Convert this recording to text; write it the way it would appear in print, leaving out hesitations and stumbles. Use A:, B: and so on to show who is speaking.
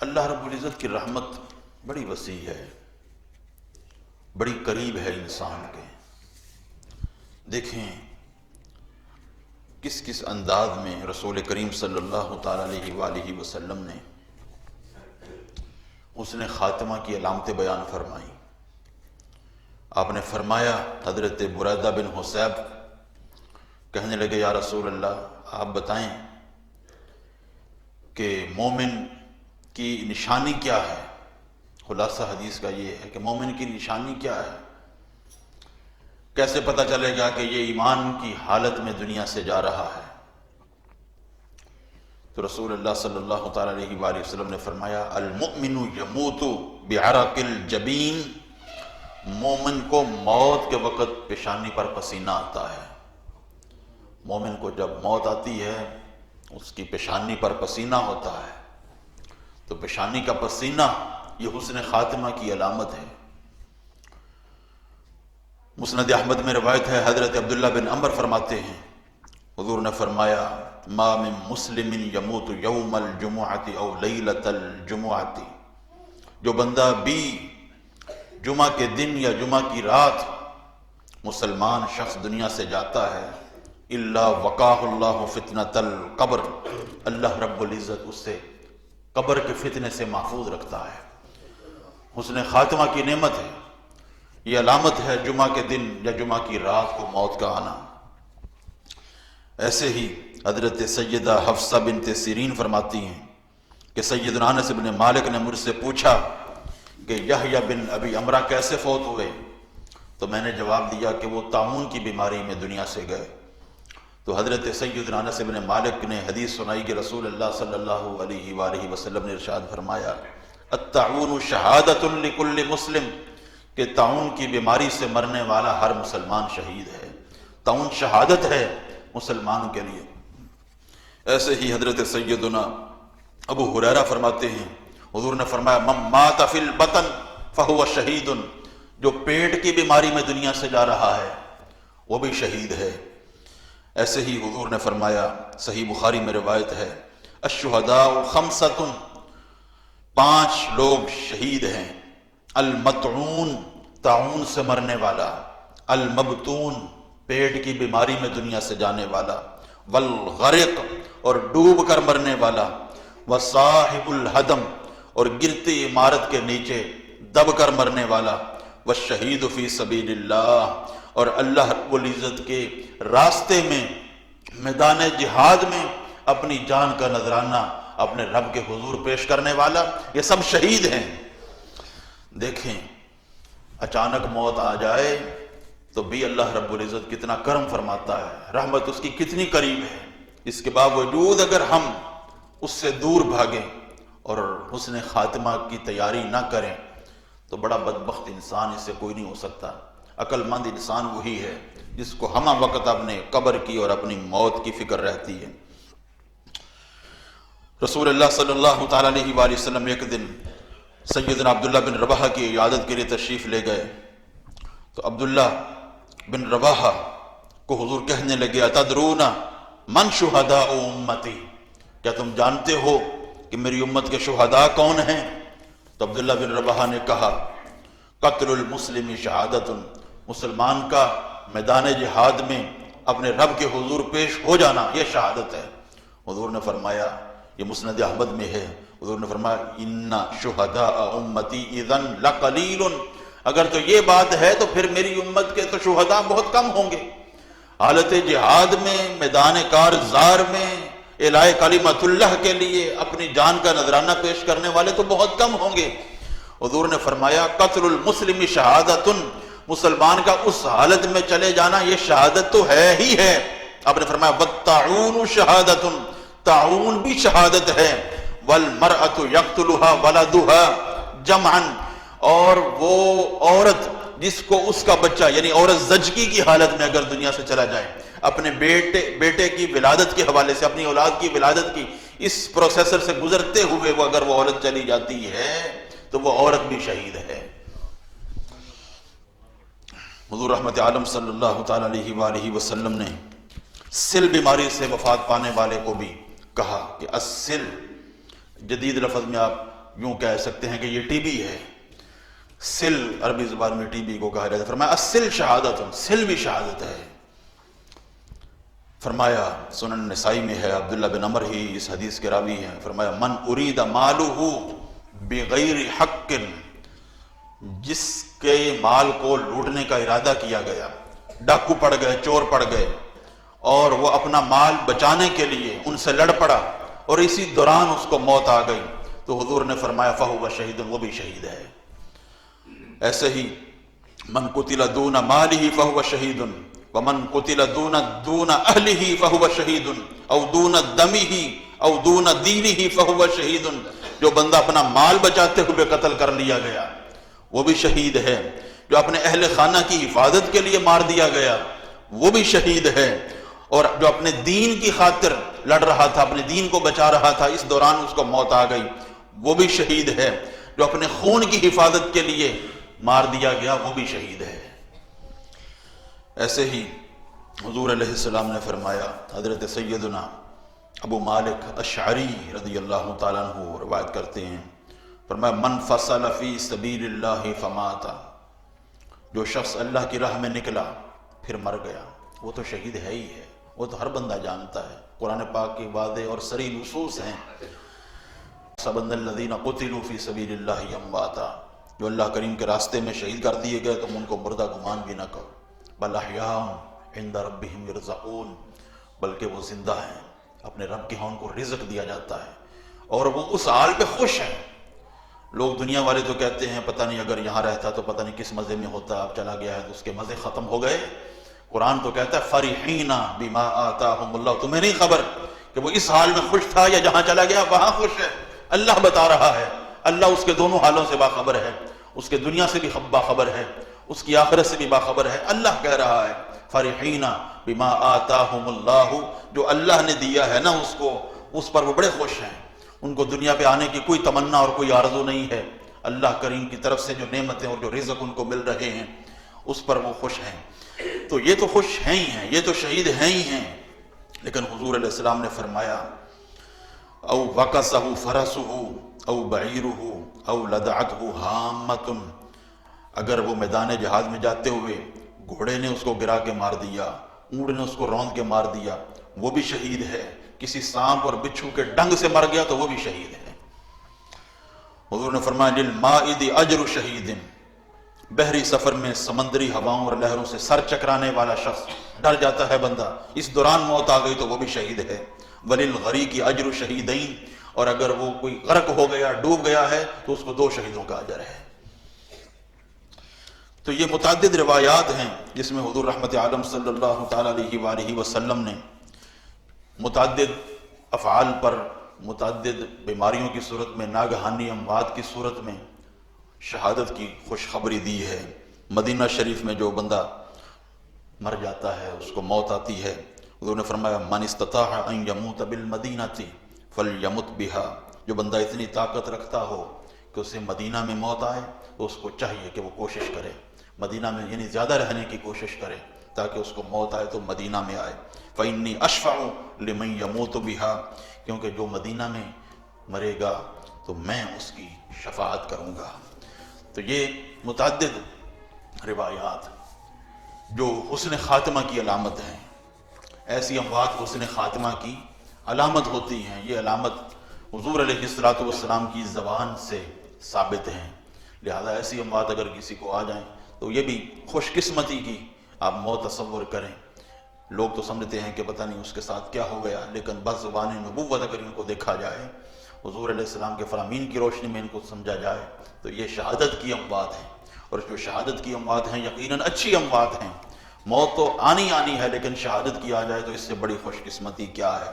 A: اللہ رب العزت کی رحمت بڑی وسیع ہے، بڑی قریب ہے انسان کے۔ دیکھیں کس کس انداز میں رسول کریم صلی اللہ تعالیٰ علیہ وآلہ وسلم نے اس نے خاتمہ کی علامتیں بیان فرمائیں۔ آپ نے فرمایا، حضرت بریدہ بن حصیب کہنے لگے یا رسول اللہ آپ بتائیں کہ مومن کی نشانی کیا ہے؟ خلاصہ حدیث کا یہ ہے کہ مومن کی نشانی کیا ہے، کیسے پتہ چلے گا کہ یہ ایمان کی حالت میں دنیا سے جا رہا ہے؟ تو رسول اللہ صلی اللہ تعالیٰ علیہ وآلہ وسلم نے فرمایا المؤمن یموت بعرق الجبین، مومن کو موت کے وقت پیشانی پر پسینہ آتا ہے۔ مومن کو جب موت آتی ہے اس کی پیشانی پر پسینہ ہوتا ہے، تو پیشانی کا پسینہ یہ حسن خاتمہ کی علامت ہے۔ مسند احمد میں روایت ہے، حضرت عبداللہ بن عمر فرماتے ہیں حضور نے فرمایا ما من مسلم یموت یوم الجمعۃ او لیلۃ الجمعۃ، جو بندہ بھی جمعہ کے دن یا جمعہ کی رات مسلمان شخص دنیا سے جاتا ہے، الا وقاہ اللہ فتنۃ القبر، اللہ رب العزت اس سے قبر کے فتنے سے محفوظ رکھتا ہے۔ حسن خاتمہ کی نعمت ہے، یہ علامت ہے جمعہ کے دن یا جمعہ کی رات کو موت کا آنا۔ ایسے ہی حضرت سیدہ حفصہ بنت سیرین فرماتی ہیں کہ سیدنا انس بن مالک نے مجھ سے پوچھا کہ یحییٰ بن ابی عمرہ کیسے فوت ہوئے؟ تو میں نے جواب دیا کہ وہ طاعون کی بیماری میں دنیا سے گئے۔ تو حضرت سیدنا انس بن مالک نے حدیث سنائی کہ رسول اللہ صلی اللہ علیہ وآلہ وسلم نے ارشاد فرمایا الطاعون شہادۃ لکل مسلم، کہ طاعون کی بیماری سے مرنے والا ہر مسلمان شہید ہے۔ طاعون شہادت ہے مسلمان کے لیے۔ ایسے ہی حضرت سیدنا ابو ہریرہ فرماتے ہیں حضور نے فرمایا من مات فی البطن فہو شہید، جو پیٹ کی بیماری میں دنیا سے جا رہا ہے وہ بھی شہید ہے۔ ایسے ہی حضور نے فرمایا، صحیح بخاری میں روایت ہے، الشہداء خمسۃ، 5 لوگ شہید ہیں، المطعون طاعون سے مرنے والا، المبتون پیٹ کی بیماری میں دنیا سے جانے والا، والغرق اور ڈوب کر مرنے والا، وصاحب الہدم اور گرتی عمارت کے نیچے دب کر مرنے والا، والشہید فی سبیل اللہ اور اللہ رب العزت کے راستے میں میدان جہاد میں اپنی جان کا نذرانہ اپنے رب کے حضور پیش کرنے والا، یہ سب شہید ہیں۔ دیکھیں اچانک موت آ جائے تو بھی اللہ رب العزت کتنا کرم فرماتا ہے، رحمت اس کی کتنی قریب ہے۔ اس کے باوجود اگر ہم اس سے دور بھاگیں اور حسن خاتمہ کی تیاری نہ کریں تو بڑا بدبخت انسان اس سے کوئی نہیں ہو سکتا۔ عقل مند انسان وہی ہے جس کو ہمہ وقت اپنے قبر کی اور اپنی موت کی فکر رہتی ہے۔ رسول اللہ صلی اللہ تعالیٰ علیہ وآلہ وسلم ایک دن سیدنا عبداللہ بن رواحہ کی عیادت کے لیے تشریف لے گئے، تو عبداللہ بن رواحہ کو حضور کہنے لگے اتدرون من شہداء امتی، کیا تم جانتے ہو کہ میری امت کے شہداء کون ہیں؟ تو عبداللہ بن رواحہ نے کہا قتل المسلم شہادت، مسلمان کا میدان جہاد میں اپنے رب کے حضور پیش ہو جانا یہ شہادت ہے۔ حضور نے فرمایا، یہ مسند احمد میں ہے، حضور نے فرمایا ان شہداء امتی اذن لقلیل، اگر تو یہ بات ہے تو پھر میری امت کے تو شہداء بہت کم ہوں گے۔ حالت جہاد میں میدان کارزار میں اعلاء کلمت اللہ کے لیے اپنی جان کا نذرانہ پیش کرنے والے تو بہت کم ہوں گے۔ حضور نے فرمایا قتل المسلم شہادت، مسلمان کا اس حالت میں چلے جانا یہ شہادت تو ہے ہی ہے۔ آپ نے فرمایا والطاعون شہادت، طاعون بھی شہادت ہے، والمرأة یقتلها ولدها جمعا، اور وہ عورت جس کو اس کا بچہ یعنی عورت زچگی کی حالت میں اگر دنیا سے چلا جائے، اپنے بیٹے کی ولادت کے حوالے سے اپنی اولاد کی ولادت کی اس پروسیسر سے گزرتے ہوئے وہ اگر وہ عورت چلی جاتی ہے تو وہ عورت بھی شہید ہے۔ حضور رحمت عالم صلی اللہ تعالیٰ علیہ وآلہ وسلم نے سل بیماری سے وفات پانے والے کو بھی کہا کہ السل، جدید لفظ میں آپ یوں کہہ سکتے ہیں کہ یہ ٹی بی ہے، سل عربی زبان میں ٹی بی کو کہا جاتا ہے۔ فرمایا السل شہادت، سل بھی شہادت ہے۔ فرمایا سنن نسائی میں ہے، عبداللہ بن عمر ہی اس حدیث کے راوی ہیں، فرمایا من ارید مالہ بغیر حق، جس کے مال کو لوٹنے کا ارادہ کیا گیا، ڈاکو پڑ گئے، چور پڑ گئے، اور وہ اپنا مال بچانے کے لیے ان سے لڑ پڑا اور اسی دوران اس کو موت آ گئی، تو حضور نے فرمایا فہو شہید، وہ بھی شہید ہے۔ ایسے ہی من قتل دون مالہ فہو شہید ومن قتل دون اہلہ فہو شہید او دون دمہ او دون دینہ فہو شہید، جو بندہ اپنا مال بچاتے ہوئے قتل کر لیا گیا وہ بھی شہید ہے، جو اپنے اہل خانہ کی حفاظت کے لیے مار دیا گیا وہ بھی شہید ہے، اور جو اپنے دین کی خاطر لڑ رہا تھا، اپنے دین کو بچا رہا تھا، اس دوران اس کو موت آ گئی وہ بھی شہید ہے، جو اپنے خون کی حفاظت کے لیے مار دیا گیا وہ بھی شہید ہے۔ ایسے ہی حضور علیہ السلام نے فرمایا، حضرت سیدنا ابو مالک اشعری رضی اللہ تعالیٰ عنہ روایت کرتے ہیں، فرمایا من فصل فی سبیل اللہ فمات، جو شخص اللہ کی راہ میں نکلا پھر مر گیا وہ تو شہید ہے ہی ہے، وہ تو ہر بندہ جانتا ہے، قرآن پاک کی واضح اور صریح نصوص ہیں۔ سبن الذین قتلوا فی سبیل اللہ امواتا، جو اللہ کریم کے راستے میں شہید کر دیے گئے تم ان کو مردہ گمان بھی نہ کرو، بل احیاء عند ربہم یرزقون، بلکہ وہ زندہ ہیں، اپنے رب کے ہاں ان کو رزق دیا جاتا ہے اور وہ اس حال پہ خوش ہیں۔ لوگ دنیا والے تو کہتے ہیں پتہ نہیں اگر یہاں رہتا تو پتہ نہیں کس مزے میں ہوتا، اب چلا گیا ہے تو اس کے مزے ختم ہو گئے۔ قرآن تو کہتا ہے فرحین بما آتاہم اللہ، تمہیں نہیں خبر کہ وہ اس حال میں خوش تھا یا جہاں چلا گیا وہاں خوش ہے، اللہ بتا رہا ہے، اللہ اس کے دونوں حالوں سے باخبر ہے، اس کے دنیا سے بھی باخبر ہے، اس کی آخرت سے بھی باخبر ہے۔ اللہ کہہ رہا ہے فرحین بما آتاہم اللہ، جو اللہ نے دیا ہے نا اس کو، اس پر وہ بڑے خوش ہیں، ان کو دنیا پہ آنے کی کوئی تمنا اور کوئی آرزو نہیں ہے، اللہ کریم کی طرف سے جو نعمتیں اور جو رزق ان کو مل رہے ہیں اس پر وہ خوش ہیں۔ تو یہ تو خوش ہیں ہی ہیں، یہ تو شہید ہیں ہی ہیں، لیکن حضور علیہ السلام نے فرمایا او وقصہ فرسہ او بعیرہ او لدعتہ ہامۃ، اگر وہ میدان جہاد میں جاتے ہوئے گھوڑے نے اس کو گرا کے مار دیا، اونٹ نے اس کو روند کے مار دیا وہ بھی شہید ہے، کسی سانپ اور بچھو کے ڈنگ سے مر گیا تو وہ بھی شہید ہے۔ حضور نے فرمایا للمائد اجر شہید، بحری سفر میں سمندری ہواؤں اور لہروں سے سر چکرانے والا شخص ڈر جاتا ہے بندہ، اس دوران موت آ گئی تو وہ بھی شہید ہے۔ وللغریق اجر شہیدین، اور اگر وہ کوئی غرق ہو گیا، ڈوب گیا ہے تو اس کو 2 شہیدوں کا اجر ہے۔ تو یہ متعدد روایات ہیں جس میں حضور رحمت عالم صلی اللہ تعالیٰ علیہ وآلہ وسلم نے متعدد افعال پر، متعدد بیماریوں کی صورت میں، ناگہانی اموات کی صورت میں شہادت کی خوشخبری دی ہے۔ مدینہ شریف میں جو بندہ مر جاتا ہے اس کو موت آتی ہے، حضور نے فرمایا من استطاع ان یموت بالمدینہ فلیمت بہا، جو بندہ اتنی طاقت رکھتا ہو کہ اسے مدینہ میں موت آئے تو اس کو چاہیے کہ وہ کوشش کرے مدینہ میں، یعنی زیادہ رہنے کی کوشش کرے تاکہ اس کو موت آئے تو مدینہ میں آئے۔ فإنی اشفع لمن یموت بہا، کیونکہ جو مدینہ میں مرے گا تو میں اس کی شفاعت کروں گا۔ تو یہ متعدد روایات جو حسن خاتمہ کی علامت ہیں، ایسی اموات حسن خاتمہ کی علامت ہوتی ہیں، یہ علامت حضور علیہ السلام کی زبان سے ثابت ہیں، لہذا ایسی اموات اگر کسی کو آ جائیں تو یہ بھی خوش قسمتی کی آپ موت تصور کریں۔ لوگ تو سمجھتے ہیں کہ پتہ نہیں اس کے ساتھ کیا ہو گیا، لیکن بس زبان نبوت اگر ان کو دیکھا جائے، حضور علیہ السلام کے فرامین کی روشنی میں ان کو سمجھا جائے تو یہ شہادت کی اموات ہیں، اور جو شہادت کی اموات ہیں یقیناً اچھی اموات ہیں۔ موت تو آنی ہے لیکن شہادت کی آ جائے تو اس سے بڑی خوش قسمتی کیا ہے۔